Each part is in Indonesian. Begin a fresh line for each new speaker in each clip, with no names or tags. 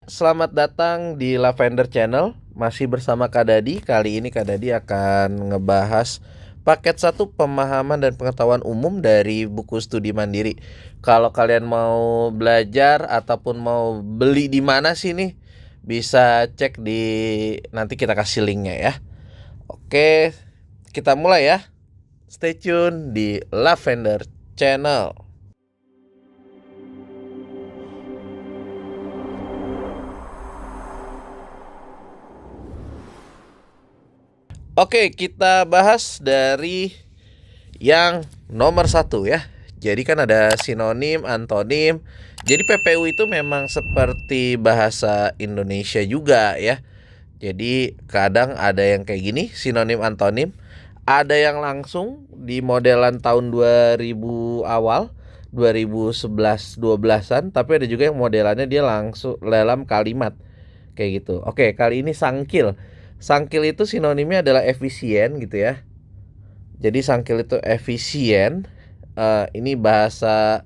selamat datang di Lavender Channel. Masih bersama Kak Dadi. Kali ini Kak Dadi akan ngebahas paket satu pemahaman dan pengetahuan umum dari buku studi mandiri. Kalau kalian mau belajar ataupun mau beli di mana sih nih, bisa cek di nanti kita kasih linknya ya. Oke, kita mulai ya. Stay tune di Lavender Channel. Oke, kita bahas dari yang nomor satu ya. Jadi kan ada sinonim, antonim. Jadi PPU itu memang seperti bahasa Indonesia juga ya. Jadi kadang ada yang kayak gini, sinonim, antonim. Ada yang langsung di modelan tahun 2000 awal, 2011 12-an, tapi ada juga yang modelannya dia langsung dalam kalimat kayak gitu. Oke, kali ini sangkil. Sangkil itu sinonimnya adalah efisien gitu ya. Jadi sangkil itu efisien. Ini bahasa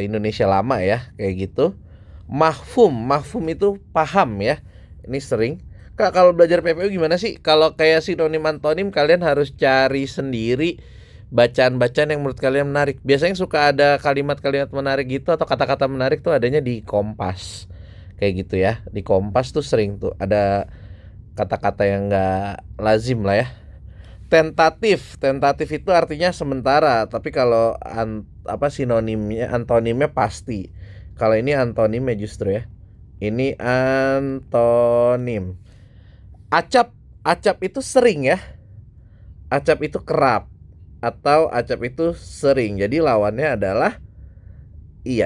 Indonesia lama ya, kayak gitu. Mahfum, mahfum itu paham ya. Ini sering. Kak, kalau belajar PPU gimana sih? Kalau kayak sinonim antonim kalian harus cari sendiri bacaan-bacaan yang menurut kalian menarik. Biasanya suka ada kalimat-kalimat menarik gitu atau kata-kata menarik tuh adanya di Kompas. Kayak gitu ya. Di Kompas tuh sering tuh ada kata-kata yang enggak lazim lah ya. Tentatif, tentatif itu artinya sementara, tapi kalau sinonimnya, antonimnya pasti. Kalau ini antonimnya justru ya. Ini antonim. Acap, acap itu sering ya. Acap itu kerap atau acap itu sering. Jadi lawannya adalah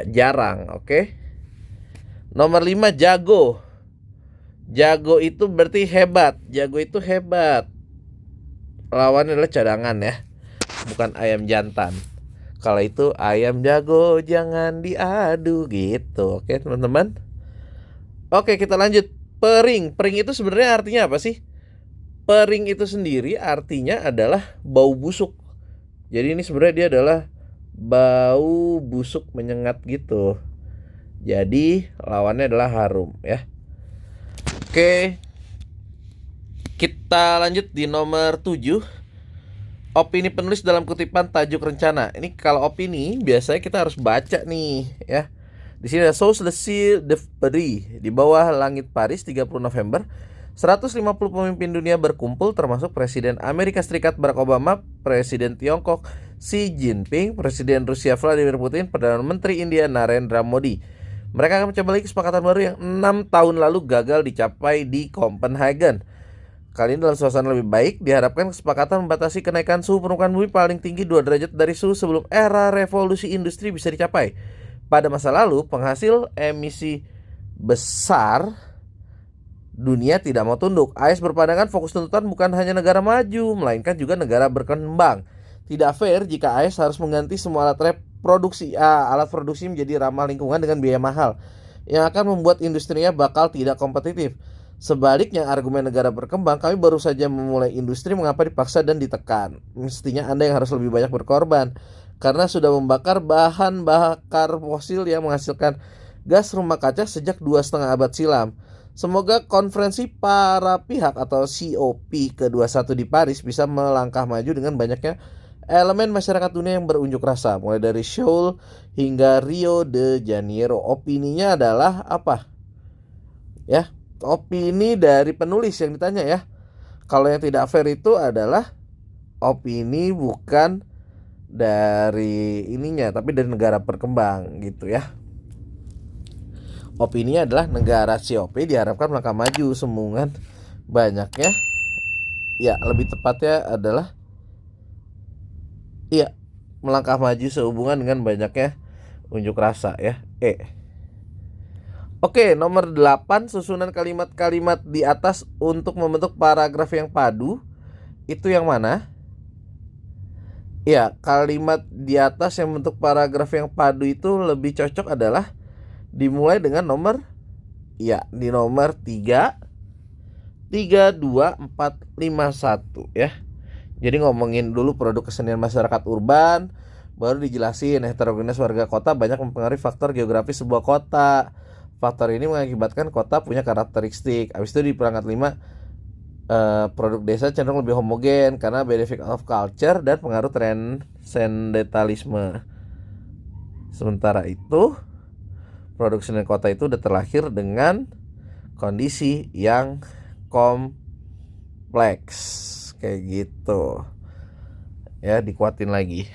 jarang, oke? Nomor 5 jago. Jago itu berarti hebat. Jago itu hebat. Lawannya adalah cadangan ya, bukan ayam jantan. Kalau itu ayam jago jangan diadu gitu. Oke teman-teman. Oke, kita lanjut. Pering. Pering itu sebenarnya artinya apa sih? Pering itu sendiri artinya adalah bau busuk. Jadi ini sebenarnya dia adalah bau busuk menyengat gitu. Jadi lawannya adalah harum ya. Oke, kita lanjut di nomor 7. Opini penulis dalam kutipan tajuk rencana. Ini kalau opini biasanya kita harus baca nih ya. Di sini ada Sous le ciel de Paris, di bawah langit Paris 30 November. 150 pemimpin dunia berkumpul termasuk Presiden Amerika Serikat Barack Obama, Presiden Tiongkok Xi Jinping, Presiden Rusia Vladimir Putin, Perdana Menteri India Narendra Modi. Mereka akan mencoba lagi kesepakatan baru yang 6 tahun lalu gagal dicapai di Copenhagen. Kali ini dalam suasana lebih baik, diharapkan kesepakatan membatasi kenaikan suhu permukaan bumi paling tinggi 2 derajat dari suhu sebelum era revolusi industri bisa dicapai. Pada masa lalu, penghasil emisi besar dunia tidak mau tunduk. AS berpandangan fokus tuntutan bukan hanya negara maju, melainkan juga negara berkembang. Tidak fair jika AS harus mengganti semua alat produksi menjadi ramah lingkungan dengan biaya mahal, yang akan membuat industrinya bakal tidak kompetitif. Sebaliknya, argumen negara berkembang, kami baru saja memulai industri, mengapa dipaksa dan ditekan? Mestinya Anda yang harus lebih banyak berkorban, karena sudah membakar bahan bakar fosil yang menghasilkan gas rumah kaca sejak 2,5 abad silam. Semoga konferensi para pihak atau COP ke-21 di Paris bisa melangkah maju dengan banyaknya elemen masyarakat dunia yang berunjuk rasa, mulai dari Seoul hingga Rio de Janeiro. Opininya adalah apa? Ya, opini dari penulis yang ditanya ya. Kalau yang tidak fair itu adalah opini bukan dari ininya, tapi dari negara berkembang gitu ya. Opininya adalah negara COP diharapkan melangkah maju sehubungan banyaknya, ya lebih tepatnya adalah melangkah maju sehubungan dengan banyaknya unjuk rasa ya. Oke, nomor 8, susunan kalimat-kalimat di atas untuk membentuk paragraf yang padu. Itu yang mana? Ya, kalimat di atas yang membentuk paragraf yang padu itu lebih cocok adalah dimulai dengan nomor di nomor 3 2 4 5 1 ya. Jadi ngomongin dulu produk kesenian masyarakat urban, baru dijelasin heterogenes warga kota banyak mempengaruhi faktor geografis sebuah kota. Faktor ini mengakibatkan kota punya karakteristik. Habis itu di perangkat 5, produk desa cenderung lebih homogen karena benefit of culture dan pengaruh transcendentalisme. Sementara itu, produk seni kota itu udah terlahir dengan kondisi yang kompleks kayak gitu. Ya, dikuatin lagi.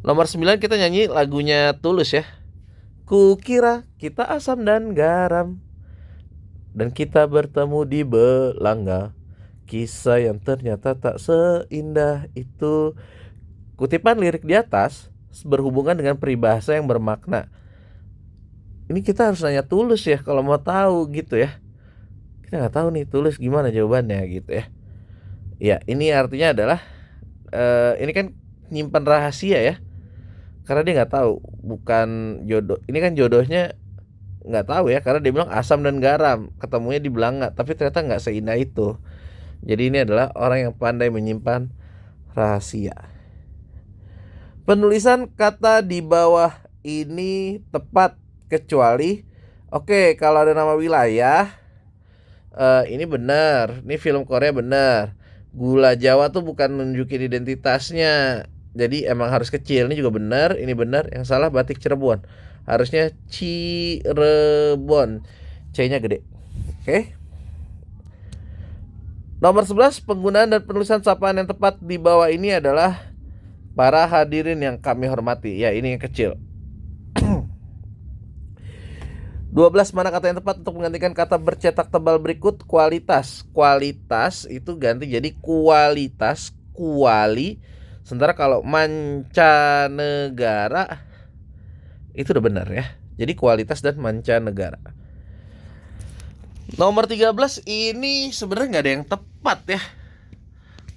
Nomor 9 kita nyanyi lagunya Tulus ya. Kukira kita asam dan garam, dan kita bertemu di belanga. Kisah yang ternyata tak seindah itu. Kutipan lirik di atas berhubungan dengan peribahasa yang bermakna. Ini kita harus nanya Tulus ya kalau mau tahu gitu ya. Kita nggak tahu nih Tulus gimana jawabannya gitu ya. Ya, ini artinya adalah ini kan nyimpan rahasia ya. Karena dia nggak tahu, bukan jodoh. Ini kan jodohnya nggak tahu ya, karena dia bilang asam dan garam, ketemunya di belanga, tapi ternyata nggak seindah itu. Jadi ini adalah orang yang pandai menyimpan rahasia. Penulisan kata di bawah ini tepat kecuali, oke, kalau ada nama wilayah, ini benar, ini film Korea benar. Gula Jawa tuh bukan nunjukin identitasnya, jadi emang harus kecil. Ini juga benar, ini benar. Yang salah batik Cirebon, harusnya Cirebon, C-nya gede. Oke. Nomor 11, penggunaan dan penulisan sapaan yang tepat di bawah ini adalah para hadirin yang kami hormati. Ya, ini yang kecil. 12, mana kata yang tepat untuk menggantikan kata bercetak tebal berikut? Kualitas. Kualitas itu ganti jadi kualitas, kuali. Sementara kalau mancanegara itu udah benar ya. Jadi kualitas dan mancanegara. Nomor 13 ini sebenarnya nggak ada yang tepat ya.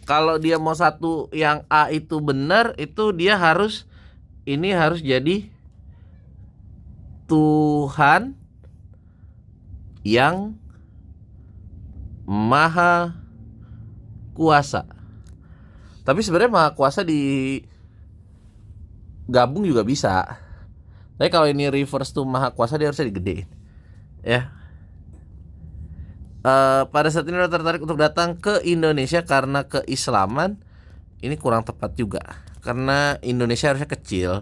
Kalau dia mau satu yang A itu benar, itu dia harus, ini harus jadi Tuhan yang maha kuasa. Tapi sebenarnya maha kuasa digabung juga bisa. Tapi kalau ini reverse to maha kuasa, dia harusnya digedein ya. Pada saat ini udah tertarik untuk datang ke Indonesia karena keislaman. Ini kurang tepat juga, karena Indonesia harusnya kecil.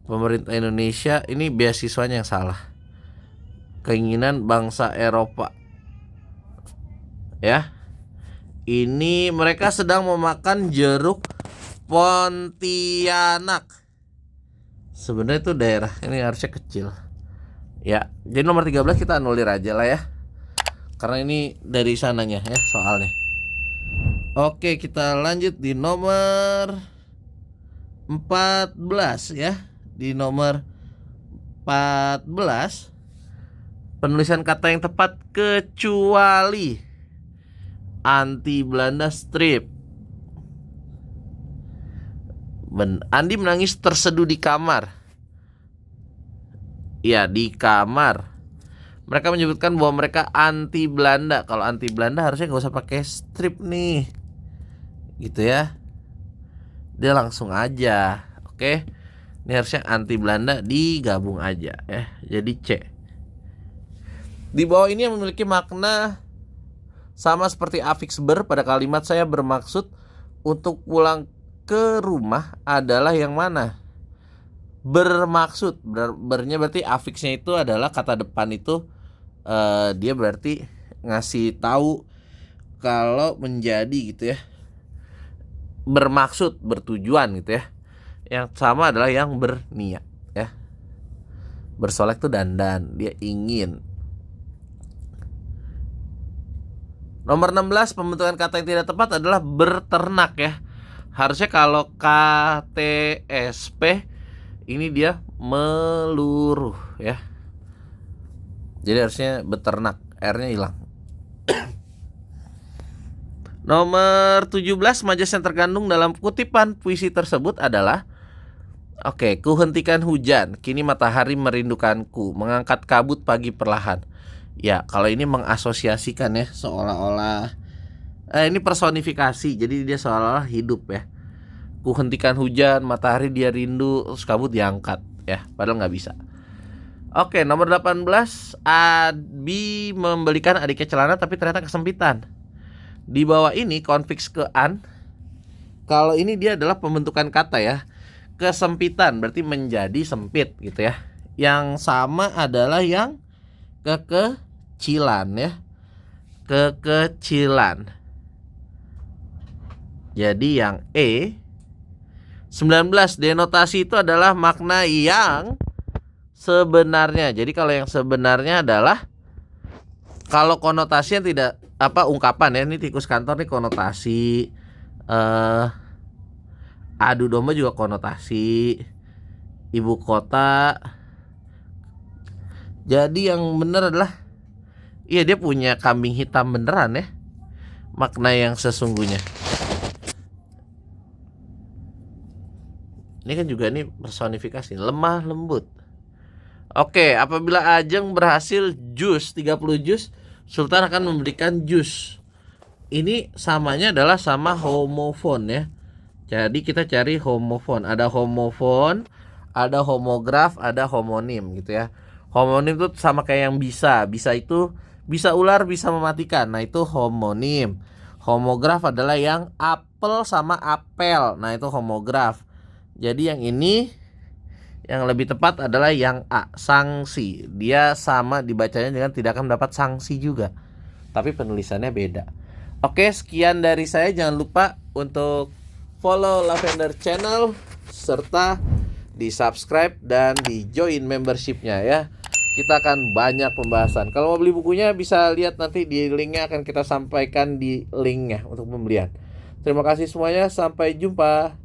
Pemerintah Indonesia ini beasiswanya yang salah. Keinginan bangsa Eropa ya. Ini mereka sedang memakan jeruk Pontianak. Sebenarnya itu daerah, ini harusnya kecil ya. Jadi nomor 13 kita anulir aja lah ya, karena ini dari sananya ya soalnya. Oke, kita lanjut di nomor 14 ya. Di nomor 14, penulisan kata yang tepat kecuali anti Belanda strip. Andi menangis terseduh di kamar. Ya, di kamar. Mereka menyebutkan bahwa mereka anti Belanda. Kalau anti Belanda harusnya nggak usah pakai strip nih, gitu ya. Dia langsung aja. Oke. Ini harusnya anti Belanda digabung aja ya. Jadi C. Di bawah ini yang memiliki makna sama seperti afiks ber pada kalimat saya bermaksud untuk pulang ke rumah adalah yang mana? Bermaksud. Bernya berarti afiksnya itu adalah kata depan itu, dia berarti ngasih tahu kalau menjadi gitu ya. Bermaksud, bertujuan gitu ya. Yang sama adalah yang berniat ya. Bersolek tuh dandan, dia ingin. Nomor 16, pembentukan kata yang tidak tepat adalah berternak ya. Harusnya kalau KTSP ini dia meluruh ya. Jadi harusnya beternak, R-nya hilang. Nomor 17, majas yang terkandung dalam kutipan puisi tersebut adalah, oke, ku hentikan hujan, kini matahari merindukanku, mengangkat kabut pagi perlahan. Ya, kalau ini mengasosiasikan ya, seolah-olah ini personifikasi, jadi dia seolah-olah hidup ya. Ku hentikan hujan, matahari dia rindu, terus kabut diangkat ya, padahal nggak bisa. Oke, nomor 18, Abi membelikan adiknya celana tapi ternyata kesempitan. Di bawah ini konfiks ke an. Kalau ini dia adalah pembentukan kata ya. Kesempitan berarti menjadi sempit gitu ya. Yang sama adalah yang kekecilan ya. Kekecilan. Jadi yang 19, denotasi itu adalah makna yang sebenarnya. Jadi kalau yang sebenarnya adalah, kalau konotasinya tidak ungkapan ya, ini tikus kantor nih konotasi, adu domba juga konotasi, ibu kota. Jadi yang benar adalah iya, dia punya kambing hitam beneran ya, makna yang sesungguhnya. Ini kan juga nih personifikasi lemah lembut. Oke, apabila Ajeng berhasil jus 30 jus, Sultan akan memberikan jus. Ini samanya adalah sama homofon ya. Jadi kita cari homofon. Ada homofon, ada homograf, ada homonim gitu ya. Homonim itu sama kayak yang bisa. Bisa itu bisa ular, bisa mematikan. Nah, itu homonim. Homograf adalah yang apel sama apel. Nah, itu homograf. Jadi yang ini yang lebih tepat adalah yang A, sanksi. Dia sama dibacanya dengan tidak akan mendapat sanksi juga, tapi penulisannya beda. Oke, sekian dari saya. Jangan lupa untuk follow Lavender Channel serta di subscribe dan di join membershipnya ya. Kita akan banyak pembahasan. Kalau mau beli bukunya bisa lihat nanti di linknya, akan kita sampaikan di linknya untuk pembelian. Terima kasih semuanya, sampai jumpa.